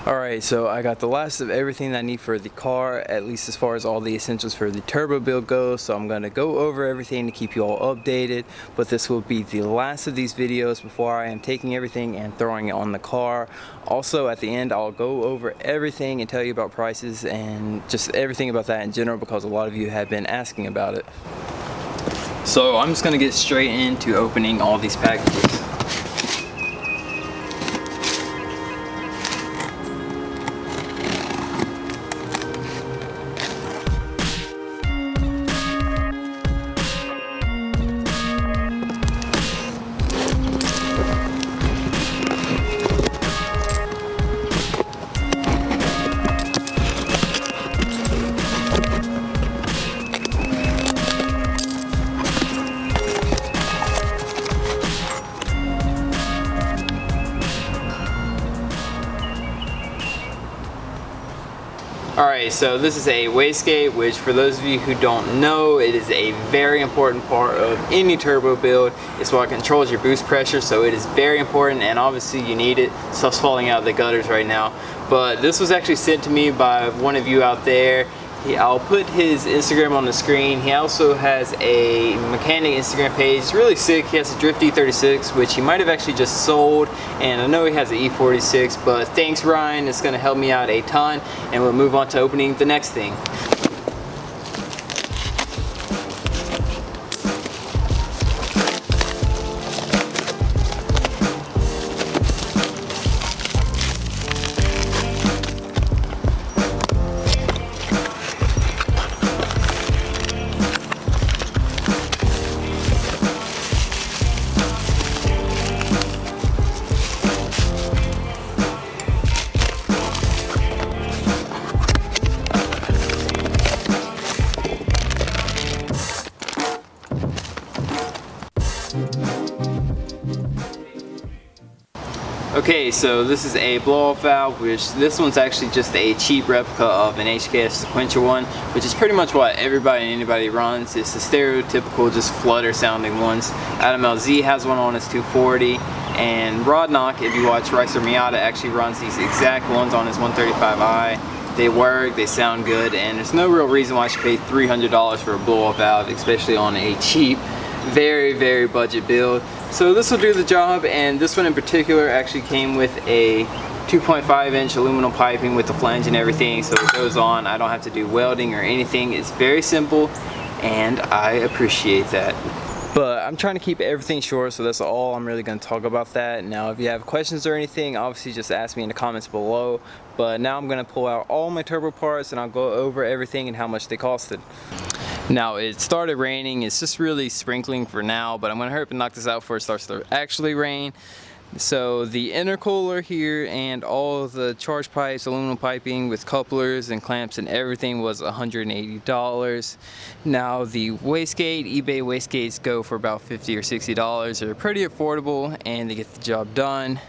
Alright, so I got the last of everything I need for the car, at least as far as all the essentials for the turbo build goes. So I'm going to go over everything to keep you all updated, but this will be the last of these videos before I am taking everything and throwing it on the car. Also at the end I'll go over everything and tell you about prices and just everything about that in general, because a lot of you have been asking about it. So I'm just going to get straight into opening all these packages. Alright, so this is a wastegate, which for those of you who don't know, it is a very important part of any turbo build. It's what controls your boost pressure, so it is very important, and obviously you need it. Stuff's falling out of the gutters right now. But this was actually sent to me by one of you out there. I'll put his Instagram on the screen. He also has a mechanic Instagram page. It's really sick. He has a Drift E36, which he might have actually just sold, and I know he has an E46, but thanks Ryan, it's going to help me out a ton, and we'll move on to opening the next thing. Okay, so this is a blow-off valve, which this one's actually just a cheap replica of an HKS sequential one, which is pretty much what everybody and anybody runs. It's the stereotypical, just flutter sounding ones. Adam LZ has one on his 240, and Rodnock, if you watch Ricer Miata, actually runs these exact ones on his 135i. They work, they sound good, and there's no real reason why I should pay $300 for a blow-off valve, especially on a cheap, very budget build. So this will do the job, and this one in particular actually came with a 2.5-inch aluminum piping with the flange and everything, so it goes on. I don't have to do welding or anything. It's very simple, and I appreciate that. But I'm trying to keep everything short, so that's all I'm really going to talk about that. Now if you have questions or anything, obviously just ask me in the comments below. But now I'm going to pull out all my turbo parts and I'll go over everything and how much they costed. Now it started raining, it's just really sprinkling for now, but I'm going to hurry up and knock this out before it starts to actually rain. So the intercooler here and all of the charge pipes, aluminum piping with couplers and clamps and everything was $180. Now the wastegate, eBay wastegates go for about $50 or $60. They're pretty affordable and they get the job done.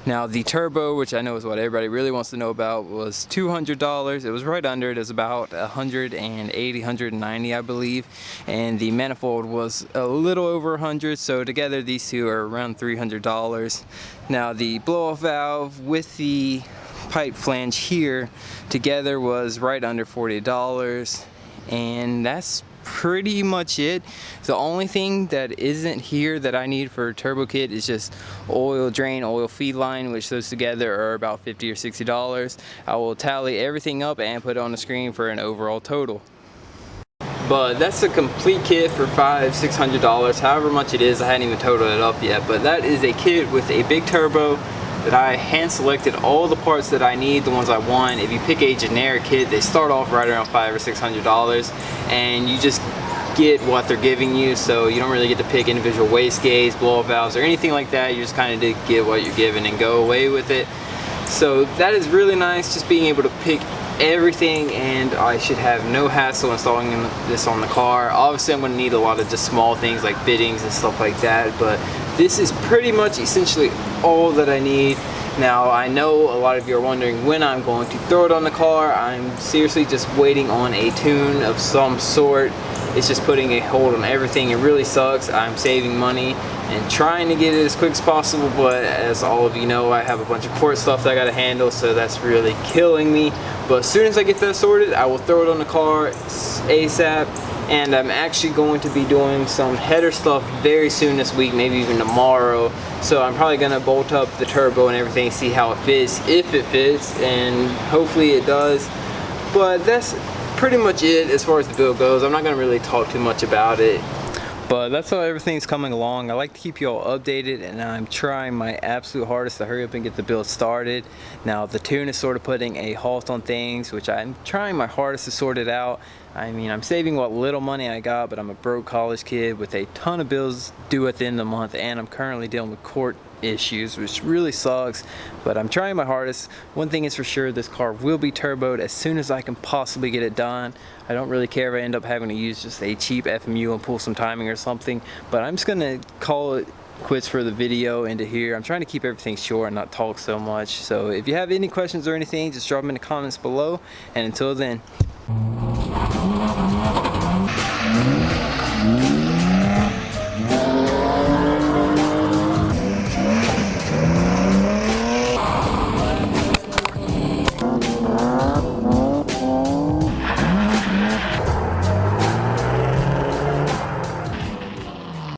Now the turbo, which I know is what everybody really wants to know about, was $200. It was right under it. It was about $180, $190 I believe, and the manifold was a little over 100, so together these two are around $300. Now the blow-off valve with the pipe flange here together was right under $40, and that's pretty much it. The only thing that isn't here that I need for a turbo kit is just oil drain, oil feed line, which those together are about $50 or $60. I will tally everything up and put it on the screen for an overall total. But that's a complete kit for $500–600, however much it is. I hadn't even totaled it up yet, but that is a kit with a big turbo that I hand selected all the parts that I need, the ones I want. If you pick a generic kit, they start off right around $500 or $600, and you just get what they're giving you, so you don't really get to pick individual wastegates, blow-off valves, or anything like that. You just kind of get what you're given and go away with it. So that is really nice, just being able to pick everything, and I should have no hassle installing this on the car. Obviously I'm going to need a lot of just small things like fittings and stuff like that, but this is pretty much essentially all that I need. Now I know a lot of you are wondering when I'm going to throw it on the car. I'm seriously just waiting on a tune of some sort. It's just putting a hold on everything. It really sucks. I'm saving money and trying to get it as quick as possible, but as all of you know, I have a bunch of court stuff that I gotta handle, so that's really killing me. But as soon as I get that sorted, I will throw it on the car ASAP. And I'm actually going to be doing some header stuff very soon this week, maybe even tomorrow. So I'm probably gonna bolt up the turbo and everything, see how it fits, if it fits, and hopefully it does. But that's pretty much it as far as the build goes. I'm not gonna really talk too much about it. But that's how everything's coming along. I like to keep you all updated, and I'm trying my absolute hardest to hurry up and get the build started. Now the tune is sort of putting a halt on things, which I'm trying my hardest to sort it out. I mean, I'm saving what little money I got, but I'm a broke college kid with a ton of bills due at the end of the month, and I'm currently dealing with court issues, which really sucks, but I'm trying my hardest. One thing is for sure, this car will be turboed as soon as I can possibly get it done. I don't really care if I end up having to use just a cheap FMU and pull some timing or something, but I'm just gonna call it quits for the video into here. I'm trying to keep everything short and not talk so much. So if you have any questions or anything, just drop them in the comments below, and until then,